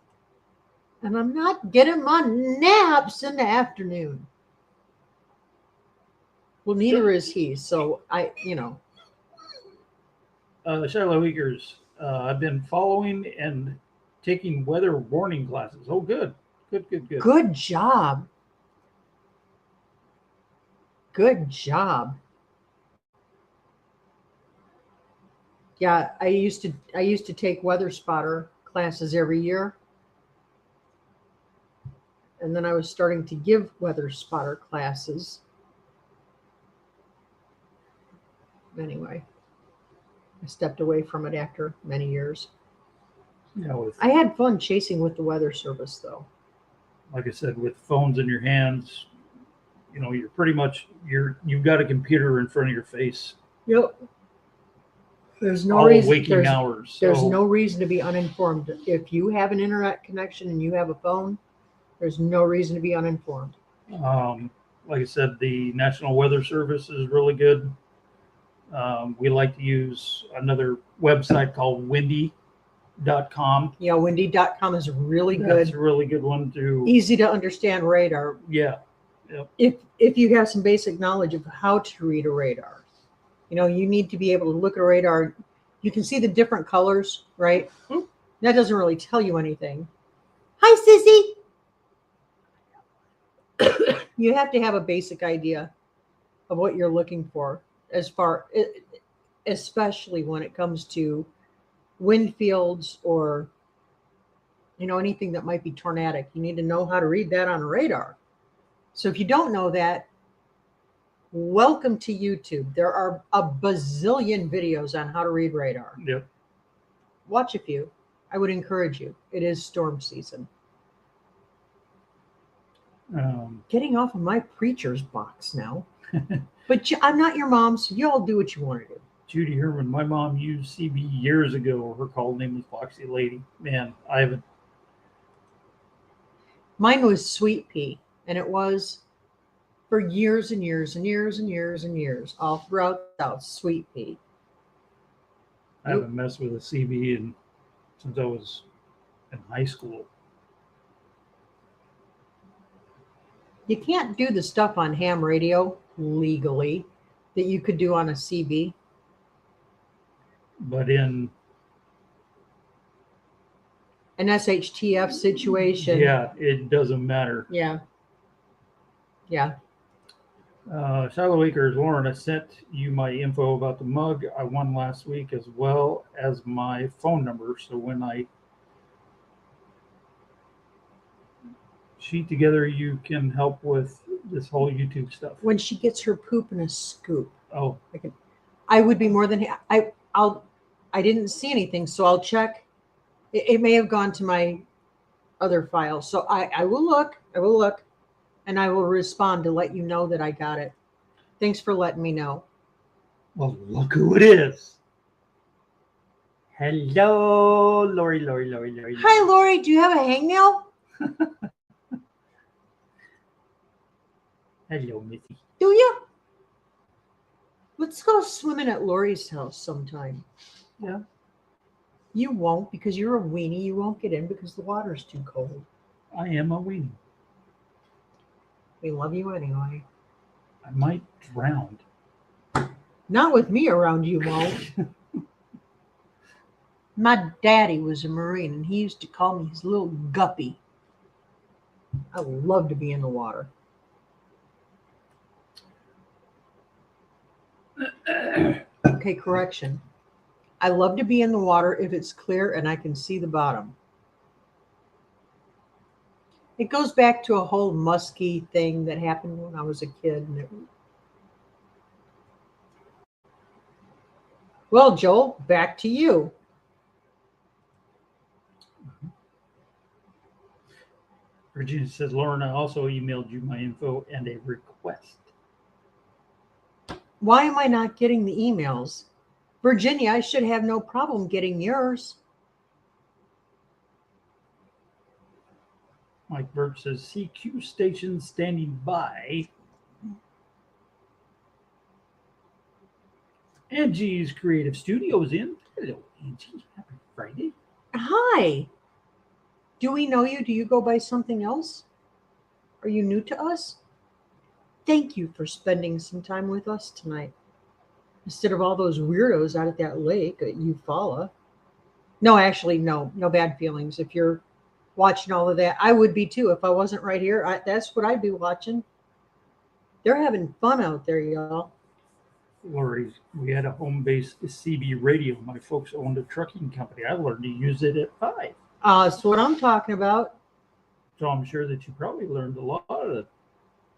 Speaker 1: and I'm not getting my naps in the afternoon. Well, neither is he. So
Speaker 2: Shiloh Acres, I've been following and taking weather warning classes. Oh, good.
Speaker 1: Good job. Good job. Yeah, I used to take weather spotter classes every year. And then I was starting to give weather spotter classes. Anyway, I stepped away from it after many years.
Speaker 2: Yeah,
Speaker 1: I had fun chasing with the weather service though.
Speaker 2: like I said, with phones in your hands, you know, you're pretty much you've got a computer in front of your face.
Speaker 1: Yep. There's no
Speaker 2: all
Speaker 1: reason.
Speaker 2: waking hours.
Speaker 1: There's
Speaker 2: So,
Speaker 1: no reason to be uninformed. If you have an internet connection and you have a phone, there's no reason to be uninformed.
Speaker 2: like I said, the National Weather Service is really good. We like to use another website called windy.com.
Speaker 1: Yeah, windy.com is really
Speaker 2: That's
Speaker 1: good.
Speaker 2: a really good one to,
Speaker 1: Easy to understand radar.
Speaker 2: yeah.
Speaker 1: If you have some basic knowledge of how to read a radar. You know, you need to be able to look at a radar. You can see the different colors, right? That doesn't really tell you anything. Hi, sissy. You have to have a basic idea of what you're looking for as far especially when it comes to wind fields or anything that might be tornadic. You need to know how to read that on a radar. So if you don't know that, welcome to YouTube. There are a bazillion videos on how to read radar.
Speaker 2: Yep.
Speaker 1: Watch a few. I would encourage you. It is storm season. Getting off of my preacher's box now. But I'm not your mom, so you all do what you want to do.
Speaker 2: Judy Herman, my mom used CB years ago. Her call name was Foxy Lady. Man, I haven't.
Speaker 1: Mine was Sweet Pea, and it was for years and years and years and years and years, all throughout the South, Sweet Pea.
Speaker 2: I haven't messed with a CB since I was in high school.
Speaker 1: You can't do the stuff on ham radio legally that you could do on a CB.
Speaker 2: But in
Speaker 1: an SHTF situation.
Speaker 2: Yeah, it doesn't matter.
Speaker 1: Yeah.
Speaker 2: Shallow Acres, Lauren, I sent you my info about the mug I won last week, as well as my phone number. So when I sheet together, you can help with this whole YouTube stuff.
Speaker 1: When she gets her poop in a scoop.
Speaker 2: Oh,
Speaker 1: I would be more than I didn't see anything, so I'll check. It may have gone to my other file. So I will look, and I will respond to let you know that I got it. Thanks for letting me know.
Speaker 2: well, look who it is. Hello, Lori.
Speaker 1: Hi, Lori. Do you have a hangnail?
Speaker 2: Hello, Missy.
Speaker 1: Do you? Let's go swimming at Lori's house sometime.
Speaker 2: Yeah.
Speaker 1: You won't because you're a weenie. You won't get in because the water's too cold.
Speaker 2: I am a weenie.
Speaker 1: We love you anyway.
Speaker 2: I might drown.
Speaker 1: Not with me around, you won't. My daddy was a Marine, and he used to call me his little guppy. I love to be in the water. Okay, correction. I love to be in the water if it's clear and I can see the bottom. It goes back to a whole musky thing that happened when I was a kid. Well, Joel, back to you.
Speaker 2: Virginia says, Lauren, I also emailed you my info and a request.
Speaker 1: Why am I not getting the emails? Virginia, I should have no problem getting yours.
Speaker 2: Mike Birch says, CQ station standing by. Angie's Creative Studios in. Hello, Angie. Happy Friday.
Speaker 1: Hi. Do we know you? Do you go by something else? Are you new to us? Thank you for spending some time with us tonight. Instead of all those weirdos out at that lake at Eufaula. No, actually, no bad feelings. If you're watching all of that, I would be too. If I wasn't right here, that's what I'd be watching. They're having fun out there, y'all.
Speaker 2: Lori, we had a home-based CB radio. My folks owned a trucking company. I learned to use it at 5.
Speaker 1: That's what I'm talking about.
Speaker 2: So I'm sure that you probably learned a lot of the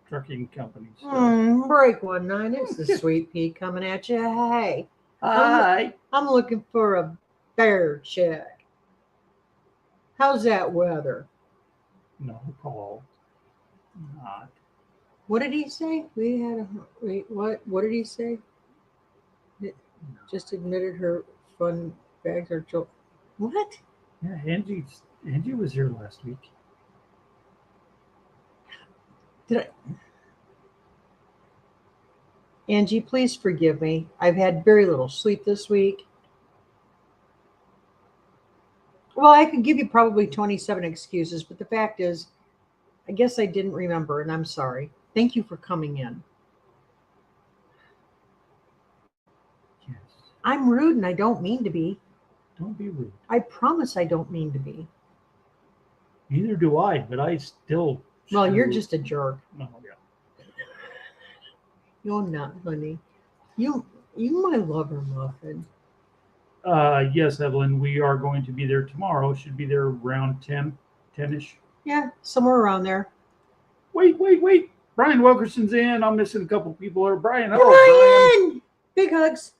Speaker 2: trucking companies. So.
Speaker 1: Break 19. It's the Sweet Pea coming at you. Hey.
Speaker 2: Hi.
Speaker 1: I'm looking for a bear check. How's that weather?
Speaker 2: No call. Not.
Speaker 1: What did he say? What did he say? Just admitted her fun bags are joke. What?
Speaker 2: Yeah, Angie was here last week.
Speaker 1: Angie, please forgive me. I've had very little sleep this week. Well, I could give you probably 27 excuses, but the fact is, I guess I didn't remember, and I'm sorry. Thank you for coming in.
Speaker 2: Yes.
Speaker 1: I'm rude, and I don't mean to be.
Speaker 2: Don't be rude.
Speaker 1: I promise I don't mean to be.
Speaker 2: Neither do I, but I still.
Speaker 1: Well, you're just a jerk.
Speaker 2: No, yeah.
Speaker 1: You're not, honey. You my lover muffin.
Speaker 2: Yes, Evelyn, we are going to be there tomorrow. Should be there around 10-ish.
Speaker 1: Yeah, somewhere around there.
Speaker 2: Wait. Brian Wilkerson's in. I'm missing a couple people there. Brian, hello, Brian.
Speaker 1: Brian! Big hugs.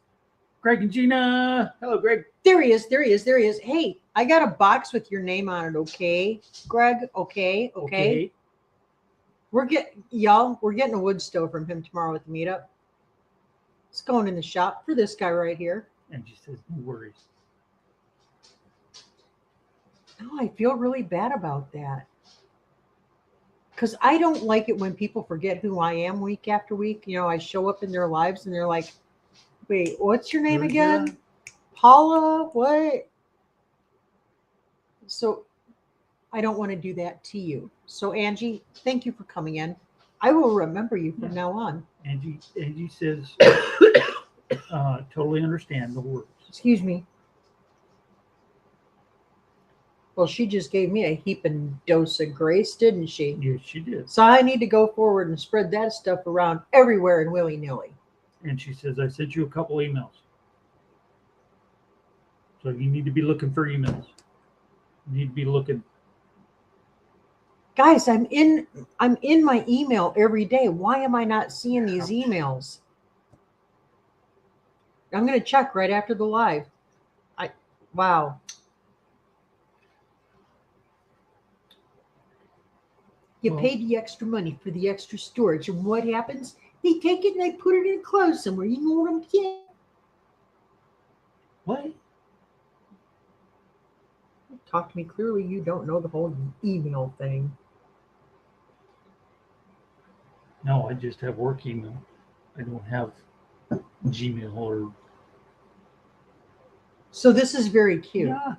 Speaker 2: Greg and Gina. Hello, Greg.
Speaker 1: There he is. Hey, I got a box with your name on it, okay? Greg, okay. We're getting a wood stove from him tomorrow at the meetup. It's going in the shop for this guy right here.
Speaker 2: And she says, no worries.
Speaker 1: Oh, I feel really bad about that. Because I don't like it when people forget who I am week after week. You know, I show up in their lives and they're like, wait, what's your name again? Paula, what? So I don't want to do that to you. So Angie, thank you for coming in. I will remember you from now on.
Speaker 2: Angie says, totally understand the words.
Speaker 1: Excuse me. Well, she just gave me a heaping dose of grace, didn't she?
Speaker 2: Yes, she did.
Speaker 1: So I need to go forward and spread that stuff around everywhere and willy-nilly.
Speaker 2: And she says, I sent you a couple emails. So you need to be looking for emails. You need to be looking.
Speaker 1: Guys, I'm in my email every day. Why am I not seeing these emails? I'm going to check right after the live. Wow. You paid the extra money for the extra storage, and what happens? They take it and they put it in clothes somewhere. You know what I'm saying?
Speaker 2: What?
Speaker 1: Talk to me clearly. You don't know the whole email thing.
Speaker 2: No, I just have work email. I don't have Gmail or.
Speaker 1: So this is very cute.
Speaker 2: Yeah.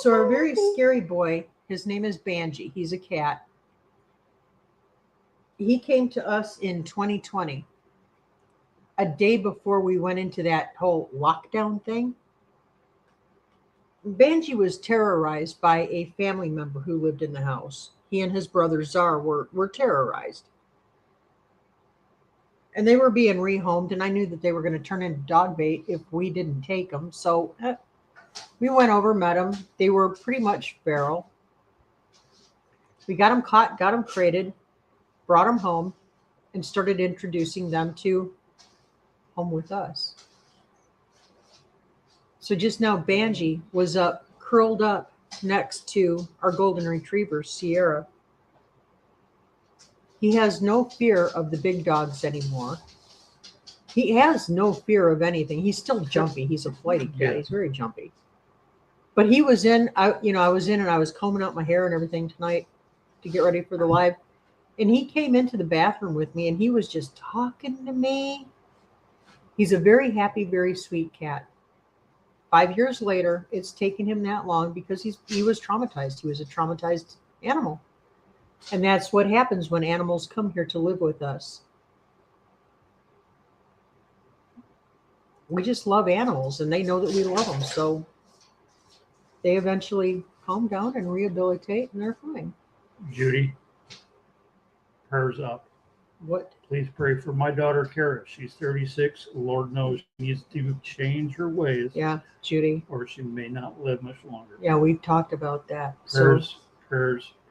Speaker 1: So our very scary boy, his name is Banji. He's a cat. He came to us in 2020, a day before we went into that whole lockdown thing. Banji was terrorized by a family member who lived in the house. He and his brother Czar were terrorized. And they were being rehomed, and I knew that they were going to turn into dog bait if we didn't take them. So we went over, met them. They were pretty much feral. We got them caught, got them crated, brought them home, and started introducing them to home with us. So just now, Banji was curled up next to our golden retriever, Sierra. He has no fear of the big dogs anymore. He has no fear of anything. He's still jumpy. He's a flighty cat.
Speaker 2: Yeah.
Speaker 1: He's very jumpy. But he was in, I was in and I was combing out my hair and everything tonight to get ready for the live. And he came into the bathroom with me and he was just talking to me. He's a very happy, very sweet cat. 5 years later, it's taken him that long because he was traumatized. He was a traumatized animal. And that's what happens when animals come here to live with us. We just love animals and they know that we love them. So they eventually calm down and rehabilitate and they're fine.
Speaker 2: Judy, prayers up.
Speaker 1: What?
Speaker 2: Please pray for my daughter, Kara. She's 36. Lord knows she needs to change her ways.
Speaker 1: Yeah, Judy.
Speaker 2: Or she may not live much longer.
Speaker 1: Yeah, we've talked about that.
Speaker 2: Prayers,
Speaker 1: So,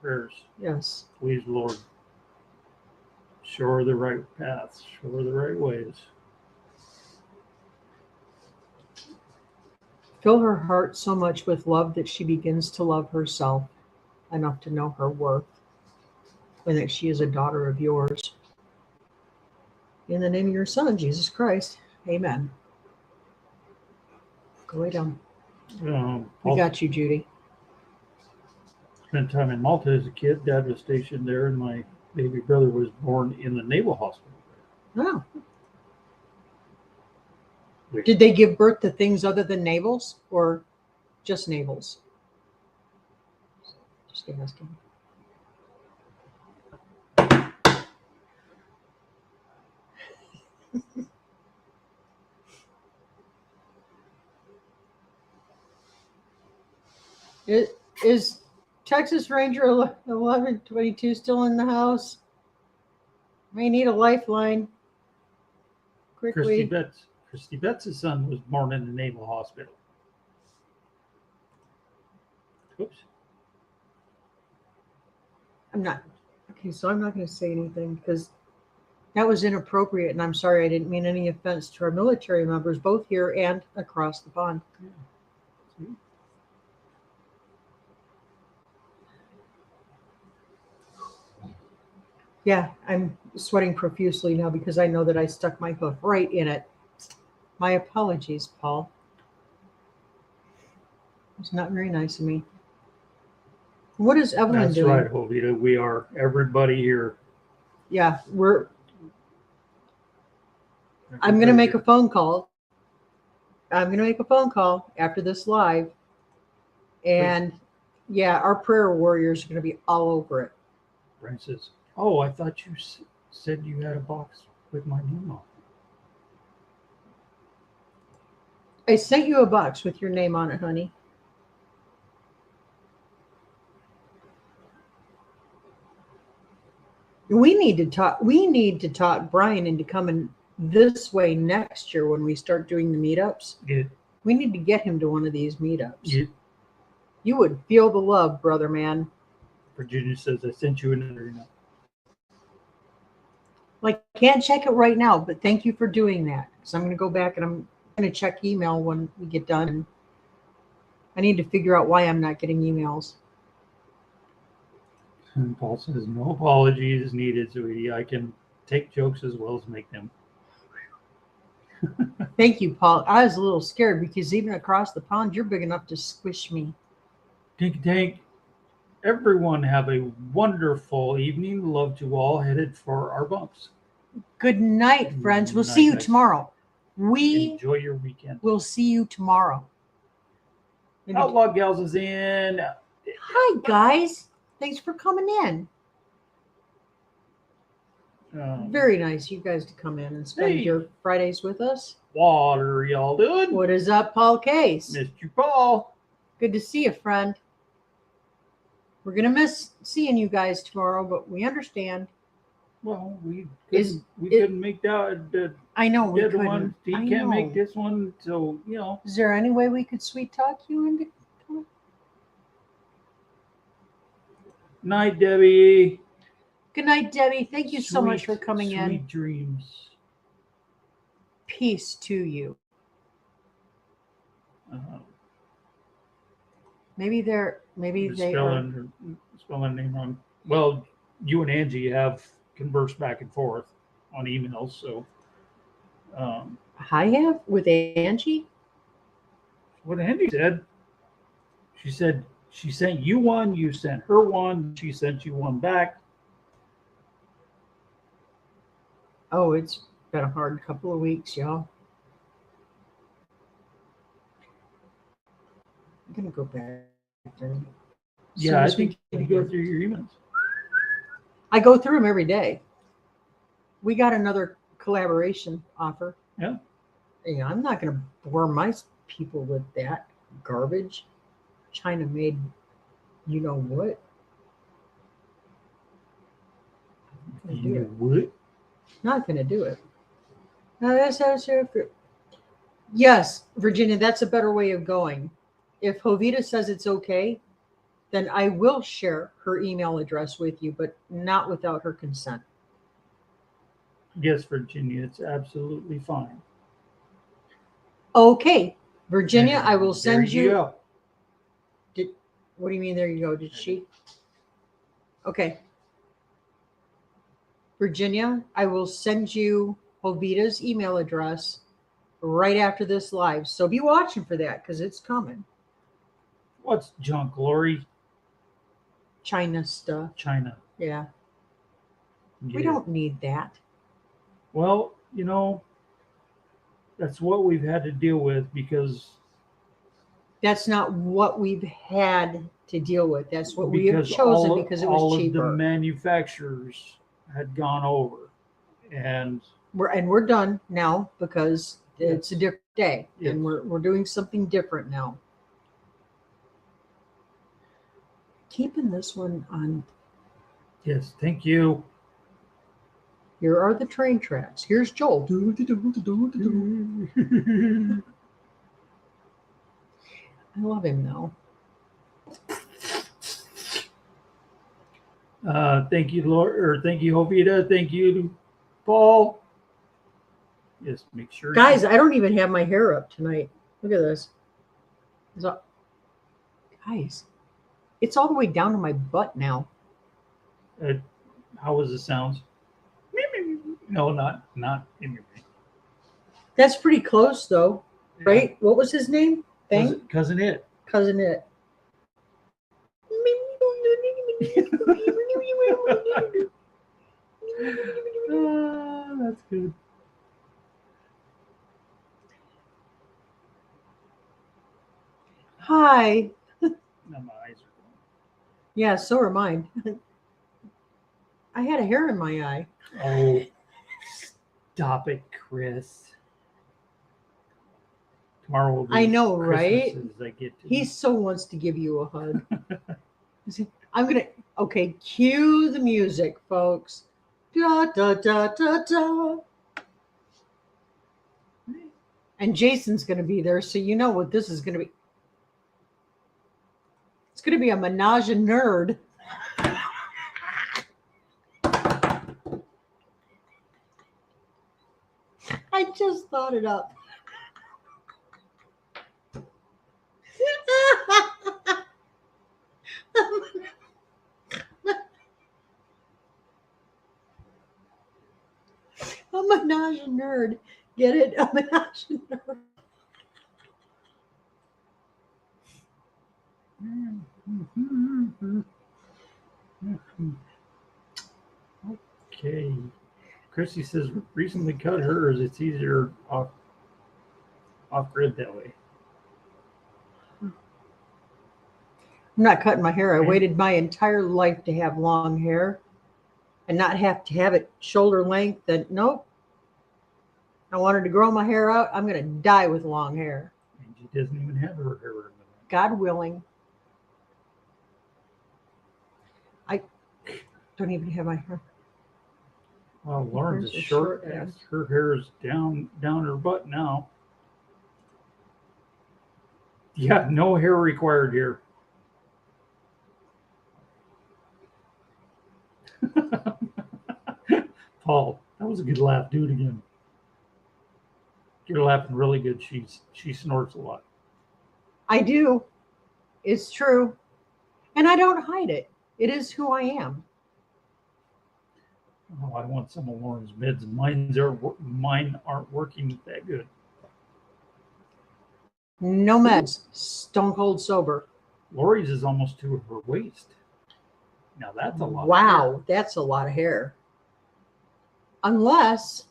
Speaker 2: prayers.
Speaker 1: yes.
Speaker 2: Please, Lord, show her the right paths, show her the right ways.
Speaker 1: Fill her heart so much with love that she begins to love herself enough to know her worth and that she is a daughter of yours. In the name of your Son, Jesus Christ. Amen. Go lay down. We got you, Judy.
Speaker 2: Spent time in Malta as a kid. Dad was stationed there, and my baby brother was born in the naval hospital there.
Speaker 1: Oh. Did they give birth to things other than navals or just navals? Just asking. Is Texas Ranger 1122 still in the house? May need a lifeline.
Speaker 2: Christy
Speaker 1: Quickly.
Speaker 2: Betts. Christy Betts' son was born in the Naval Hospital. Oops.
Speaker 1: I'm not so I'm not going to say anything because that was inappropriate, and I'm sorry. I didn't mean any offense to our military members, both here and across the pond.
Speaker 2: See?
Speaker 1: Yeah, I'm sweating profusely now because I know that I stuck my hoof right in it. My apologies, Paul. It's not very nice of me. What is Evelyn
Speaker 2: That's
Speaker 1: doing?
Speaker 2: right, Jovita. We are everybody here.
Speaker 1: Yeah, I'm going to make a phone call. I'm going to make a phone call after this live. And yeah, our prayer warriors are going to be all over it.
Speaker 2: Brent says, "Oh, I thought you said you had a box with my name on it."
Speaker 1: I sent you a box with your name on it, honey. We need to talk Brian into coming this way next year when we start doing the meetups.
Speaker 2: Yeah.
Speaker 1: We need to get him to one of these meetups.
Speaker 2: Yeah.
Speaker 1: You would feel the love, brother man.
Speaker 2: Virginia says, "I sent you another email."
Speaker 1: Like, can't check it right now, but thank you for doing that. So I'm going to go back and I'm going to check email when we get done. I need to figure out why I'm not getting emails.
Speaker 2: And Paul says, "No apologies needed, sweetie. I can take jokes as well as make them."
Speaker 1: Thank you, Paul. I was a little scared because even across the pond, you're big enough to squish me.
Speaker 2: Tink tank. Everyone have a wonderful evening. Love to all. Headed for our bumps.
Speaker 1: Good night, friends. We'll see you
Speaker 2: Night.
Speaker 1: tomorrow. We
Speaker 2: Enjoy your weekend.
Speaker 1: will see you tomorrow. Maybe-
Speaker 2: Outlaw Gals is in.
Speaker 1: Hi, guys. Thanks for coming in. Very nice, you guys, to come in and spend
Speaker 2: Hey.
Speaker 1: your Fridays with us.
Speaker 2: What are y'all doing?
Speaker 1: What is up, Paul Case?
Speaker 2: Missed you, Paul.
Speaker 1: Good to see you, friend. We're going to miss seeing you guys tomorrow, but we understand.
Speaker 2: Well, we
Speaker 1: Is-
Speaker 2: couldn't make that
Speaker 1: I know we
Speaker 2: the other
Speaker 1: couldn't.
Speaker 2: one. He
Speaker 1: I
Speaker 2: can't make
Speaker 1: know.
Speaker 2: this one, so you know.
Speaker 1: Is there any way we could sweet talk you into?
Speaker 2: Night, Debbie.
Speaker 1: Good night, Debbie. Thank you so much for
Speaker 2: Sweet,
Speaker 1: coming in.
Speaker 2: Sweet dreams.
Speaker 1: Peace to you. Maybe they are.
Speaker 2: Spelling the name wrong. Well, you and Angie have conversed back and forth on emails, so
Speaker 1: I have with Angie.
Speaker 2: what Angie said, she said she sent you one, you sent her one, she sent you one back.
Speaker 1: Oh, it's been a hard couple of weeks, y'all. I'm gonna go back there.
Speaker 2: Yeah, I think you need to go through your emails.
Speaker 1: I go through them every day. We got another collaboration offer.
Speaker 2: Yeah.
Speaker 1: Yeah, I'm not gonna bore my people with that garbage. China made, you know what? Not gonna do
Speaker 2: You
Speaker 1: it.
Speaker 2: would?
Speaker 1: Not gonna do it. No, that's yes, Virginia. That's a better way of going. If Jovita says it's okay, then I will share her email address with you, but not without her consent.
Speaker 2: Yes, Virginia, it's absolutely fine.
Speaker 1: Okay, Virginia, I will
Speaker 2: There
Speaker 1: send you.
Speaker 2: go.
Speaker 1: What do you mean? There you go. Did she? Okay. Virginia, I will send you Jovita's email address right after this live. So be watching for that because it's coming.
Speaker 2: What's junk, Lori?
Speaker 1: China stuff.
Speaker 2: China.
Speaker 1: Yeah. We
Speaker 2: Yeah.
Speaker 1: don't need that.
Speaker 2: Well, you know, that's what we've had to deal with because
Speaker 1: That's not what we've had to deal with. That's what we have chosen
Speaker 2: all
Speaker 1: because it
Speaker 2: all
Speaker 1: was
Speaker 2: of the
Speaker 1: cheaper.
Speaker 2: manufacturers had gone over, and
Speaker 1: We're done now because it's a different day,
Speaker 2: Yes.
Speaker 1: and we're doing something different now. Keeping this one on.
Speaker 2: yes, thank you.
Speaker 1: Here are the train tracks. Here's Joel. I love him though.
Speaker 2: Thank you, Lord, or thank you, Jovita. Thank you, Paul. Yes, make sure.
Speaker 1: Guys, I don't even have my hair up tonight. Look at this. Guys, it's all the way down to my butt now.
Speaker 2: How was the sounds? No, not.
Speaker 1: That's pretty close though, right? What was his name?
Speaker 2: Cousin It.
Speaker 1: Cousin It.
Speaker 2: That's good.
Speaker 1: Hi.
Speaker 2: Now my eyes are going.
Speaker 1: Yeah, so are mine. I had a hair in my eye.
Speaker 2: Oh, stop it, Chris. Tomorrow will be
Speaker 1: I know,
Speaker 2: Christmas
Speaker 1: right?
Speaker 2: as I get to
Speaker 1: He so wants to give you a hug. Okay, cue the music, folks. Da, da, da, da, da. And Jason's going to be there, so you know what this is going to be. It's going to be a menage a nerd. I just thought it up. A menage a nerd. Get it? A menage a nerd.
Speaker 2: Okay. Chrissy says recently cut hers. It's easier off grid that way.
Speaker 1: I'm not cutting my hair. I waited my entire life to have long hair and not have to have it shoulder length. And nope. I wanted to grow my hair out. I'm going to die with long hair.
Speaker 2: And she doesn't even have her hair.
Speaker 1: God willing. I don't even have my hair.
Speaker 2: Well, Lauren's is short. Her hair is down her butt now. Yeah, no hair required here. Paul, that was a good laugh. Do it again. You're laughing really good. She snorts a lot.
Speaker 1: I do. It's true. And I don't hide it. It is who I am.
Speaker 2: Oh, I want some of Lauren's meds. Mine aren't working that good.
Speaker 1: No meds. Stone cold sober.
Speaker 2: Lori's is almost to her waist. Now that's a lot.
Speaker 1: Wow,
Speaker 2: of hair.
Speaker 1: that's a lot of hair. Unless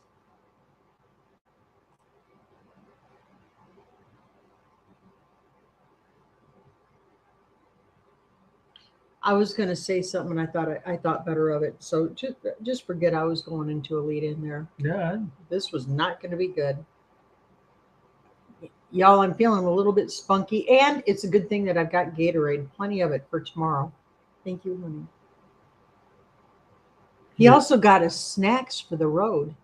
Speaker 1: I was going to say something, and I thought better of it. So just forget I was going into a lead in there.
Speaker 2: Yeah.
Speaker 1: This was not going to be good. Y'all, I'm feeling a little bit spunky, and it's a good thing that I've got Gatorade, plenty of it for tomorrow. Thank you, honey. He also got us snacks for the road,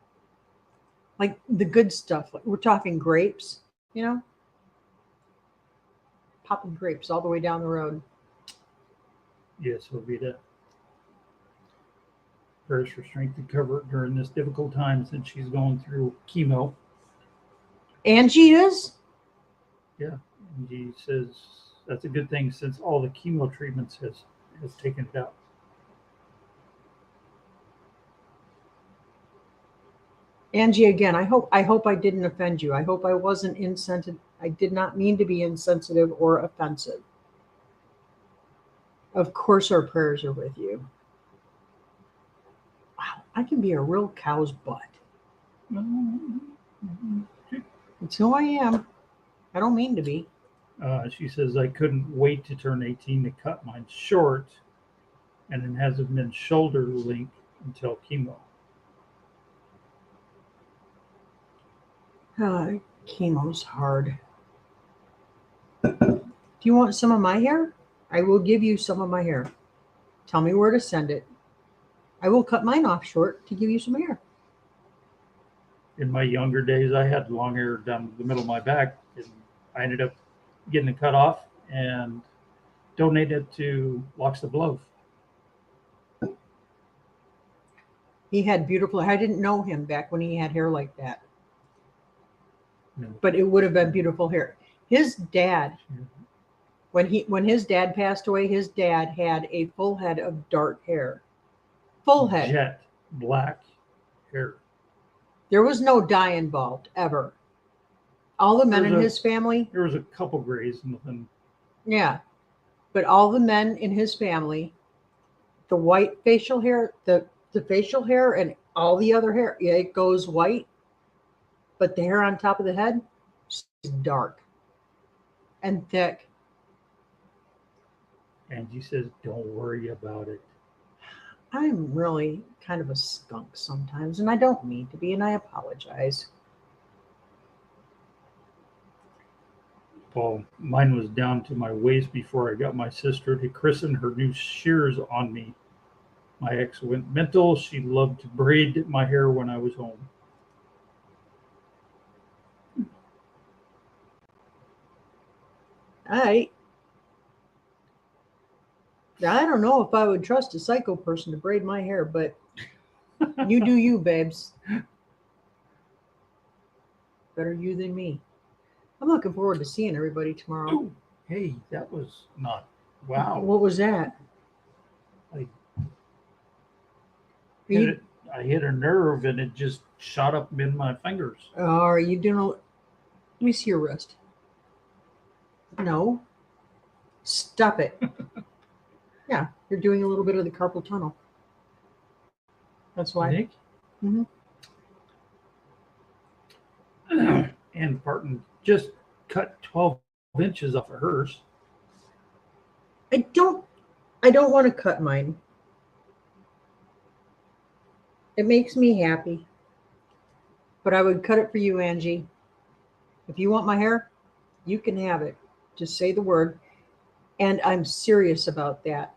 Speaker 1: like the good stuff. Like we're talking grapes, you know, popping grapes all the way down the road.
Speaker 2: Yes, it'll be that. Prayers for strength and cover during this difficult time since she's going through chemo.
Speaker 1: Angie is?
Speaker 2: Yeah. Angie says that's a good thing since all the chemo treatments has taken it out.
Speaker 1: Angie, again, I hope I didn't offend you. I hope I wasn't insensitive. I did not mean to be insensitive or offensive. Of course, our prayers are with you. Wow, I can be a real cow's butt. It's who I am. I don't mean to be.
Speaker 2: She says, I couldn't wait to turn 18 to cut mine short, and it hasn't been shoulder length until chemo.
Speaker 1: Chemo's hard. Do you want some of my hair? I will give you some of my hair. Tell me where to send it. I will cut mine off short to give you some hair.
Speaker 2: in my younger days, I had long hair down the middle of my back, and I ended up getting it cut off and donated it to Locks of Love.
Speaker 1: He had beautiful. I didn't know him back when he had hair like that,
Speaker 2: No.
Speaker 1: but it would have been beautiful hair. His dad,
Speaker 2: Yeah.
Speaker 1: when his dad passed away, his dad had a full head of dark hair, full head.
Speaker 2: Jet black hair.
Speaker 1: There was no dye involved ever. All the men in his family,
Speaker 2: There was a couple grays, nothing.
Speaker 1: yeah, but all the men in his family, the white facial hair, the facial hair, and all the other hair, yeah, it goes white, but the hair on top of the head is dark and thick.
Speaker 2: Angie says, "Don't worry about it."
Speaker 1: I'm really kind of a skunk sometimes, and I don't mean to be, and I apologize.
Speaker 2: Paul, mine was down to my waist before I got my sister to christen her new shears on me. My ex went mental. She loved to braid my hair when I was home.
Speaker 1: I don't know if I would trust a psycho person to braid my hair, but you do you, babes. Better you than me. I'm looking forward to seeing everybody tomorrow.
Speaker 2: Ooh, hey, that was not. Wow.
Speaker 1: What was that?
Speaker 2: I
Speaker 1: Are you,
Speaker 2: I hit a nerve and it just shot up in my fingers.
Speaker 1: are you doing let me see your wrist. No. Stop it. Yeah, you're doing a little bit of the carpal tunnel. That's why.
Speaker 2: Nick?
Speaker 1: Mhm.
Speaker 2: And Parton just cut 12 inches off of hers.
Speaker 1: I don't want to cut mine. It makes me happy. But I would cut it for you, Angie. If you want my hair, you can have it. Just say the word. And I'm serious about that.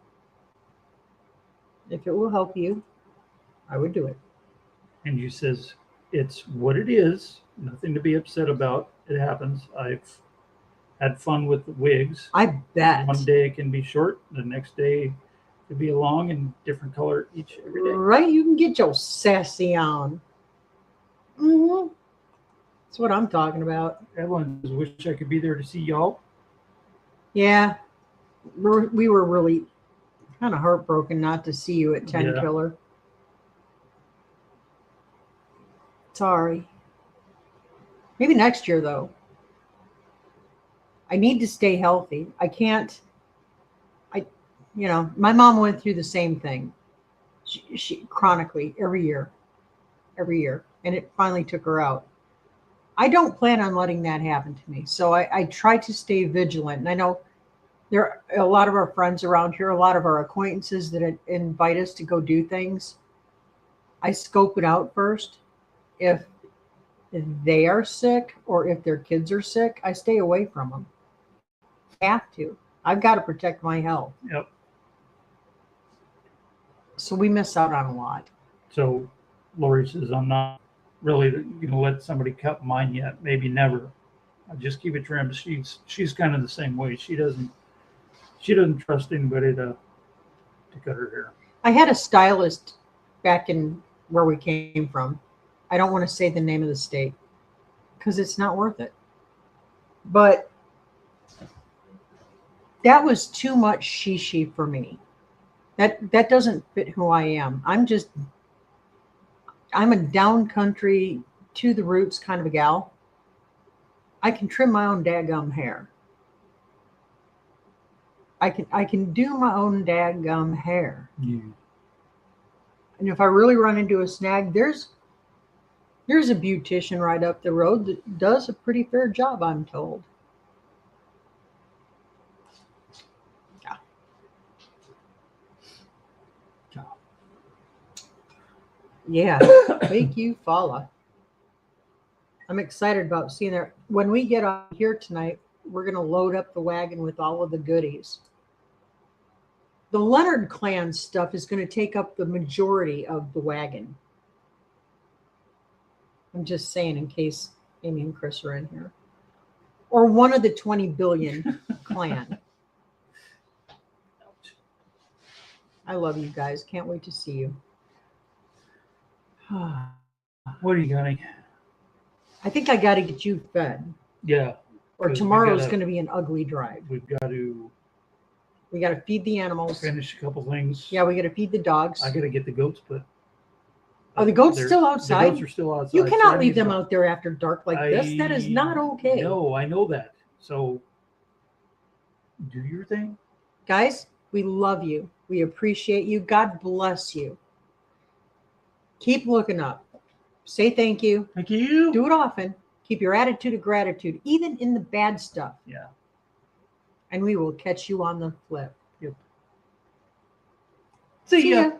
Speaker 1: If it will help you, I would do it.
Speaker 2: And you says, it's what it is. Nothing to be upset about. It happens. I've had fun with the wigs.
Speaker 1: I bet.
Speaker 2: One day it can be short. The next day it could be long and different color every day.
Speaker 1: Right? You can get your sassy on. Mm-hmm. That's what I'm talking about.
Speaker 2: Evelyn says, wish I could be there to see y'all.
Speaker 1: Yeah. We were really kind of heartbroken not to see you at 10
Speaker 2: Yeah.
Speaker 1: Killer. Sorry. Maybe next year, though. I need to stay healthy. I can't. My mom went through the same thing. She chronically every year, and it finally took her out. I don't plan on letting that happen to me. So I try to stay vigilant. And I know there are a lot of our friends around here, a lot of our acquaintances that invite us to go do things. I scope it out first. If they are sick or if their kids are sick, I stay away from them. I have to. I've got to protect my health.
Speaker 2: Yep.
Speaker 1: So we miss out on a lot.
Speaker 2: So Lori says, I'm not really going to let somebody cut mine yet. Maybe never. I just keep it trimmed. She's kind of the same way. She doesn't trust anybody to cut her hair.
Speaker 1: I had a stylist back in where we came from. I don't want to say the name of the state because it's not worth it. But that was too much she for me. That doesn't fit who I am. I'm a down country, to the roots kind of a gal. I can trim my own daggum hair. I can do my own daggum hair.
Speaker 2: Yeah.
Speaker 1: And if I really run into a snag, there's a beautician right up the road that does a pretty fair job, I'm told. Yeah, make you follow. I'm excited about seeing her. When we get on here tonight, we're going to load up the wagon with all of the goodies. The Leonard clan stuff is going to take up the majority of the wagon. I'm just saying in case Amy and Chris are in here. Or one of the 20 billion clan. I love you guys. Can't wait to see you.
Speaker 2: What are you got?
Speaker 1: I think I got to get you fed.
Speaker 2: Yeah,
Speaker 1: Or
Speaker 2: 'Cause we
Speaker 1: tomorrow's
Speaker 2: gotta-
Speaker 1: going to be an ugly drive.
Speaker 2: we've got to
Speaker 1: We got to feed the animals.
Speaker 2: finish a couple things.
Speaker 1: Yeah, we got to feed the dogs.
Speaker 2: I got to get the goats put.
Speaker 1: Are the goats
Speaker 2: They're-
Speaker 1: still outside?
Speaker 2: The goats are still outside.
Speaker 1: You
Speaker 2: so
Speaker 1: cannot
Speaker 2: I
Speaker 1: leave
Speaker 2: need
Speaker 1: them
Speaker 2: to-
Speaker 1: out there after dark like this. That is not okay.
Speaker 2: No, I know that. So do your thing.
Speaker 1: Guys, we love you. We appreciate you. God bless you. Keep looking up. Say thank you.
Speaker 2: Thank you.
Speaker 1: Do it often. Keep your attitude of gratitude, even in the bad stuff.
Speaker 2: Yeah.
Speaker 1: And we will catch you on the flip.
Speaker 2: See ya.